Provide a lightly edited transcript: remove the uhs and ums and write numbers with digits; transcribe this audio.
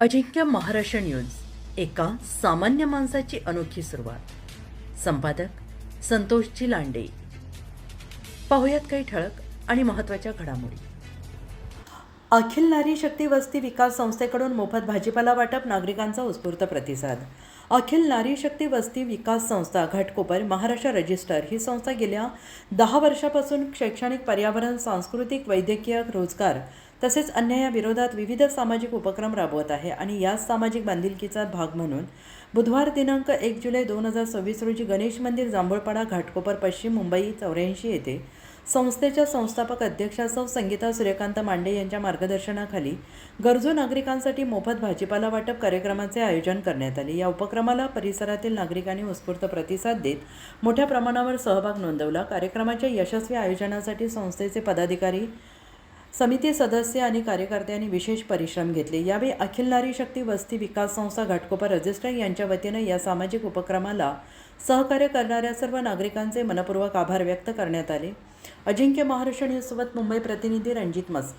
अजिंक्य Maharashtra news, एका सामान्य माणसाची अनोखी सुरुवात. संपादक संतोषजी लांडे. पाहुयात काही ठळक आणि महत्त्वाच्या घडामोडी. अखिल नारी शक्ती वस्ती विकास संस्थेकडून मोफत भाजीपाला वाटप, नागरिकांचा उत्स्फूर्त प्रतिसाद. अखिल नारी शक्ती वस्ती विकास संस्था घाटकोपर महाराष्ट्र रजिस्टर ही संस्था गेल्या 10 वर्षापासून शैक्षणिक, पर्यावरण, सांस्कृतिक, वैद्यकीय, रोजगार तसेच अन्यायाविरोधात विविध सामाजिक उपक्रम राबवत आहे आणि याच सामाजिक बांधिलकीचा भाग म्हणून बुधवार दिनांक 1 जुलै 2026 रोजी गणेश मंदिर, जांभूळपाडा, घाटकोपर, पश्चिम मुंबई 84 येथे संस्थेच्या संस्थापक अध्यक्षा सौ संगीता सूर्यकांत मांडे यांच्या मार्गदर्शनाखाली गरजू नागरिकांसाठी मोफत भाजीपाला वाटप कार्यक्रमाचे आयोजन करण्यात आले. या उपक्रमाला परिसरातील नागरिकांनी उत्स्फूर्त प्रतिसाद देत मोठ्या प्रमाणावर सहभाग नोंदवला. कार्यक्रमाच्या यशस्वी आयोजनासाठी संस्थेचे पदाधिकारी, समिती सदस्य आणि कार्यकर्त्यांनी विशेष परिश्रम घेतले. यावेळी अखिल नारी शक्ती वस्ती विकास संस्था घाटकोपर रजिस्टर यांच्या वतीनं या सामाजिक उपक्रमाला सहकार्य करणाऱ्या सर्व नागरिकांचे मनपूर्वक आभार व्यक्त करण्यात आले. अजिंक्य महाराष्ट्र न्यूजसोबत मुंबई प्रतिनिधी रणजित मस्के.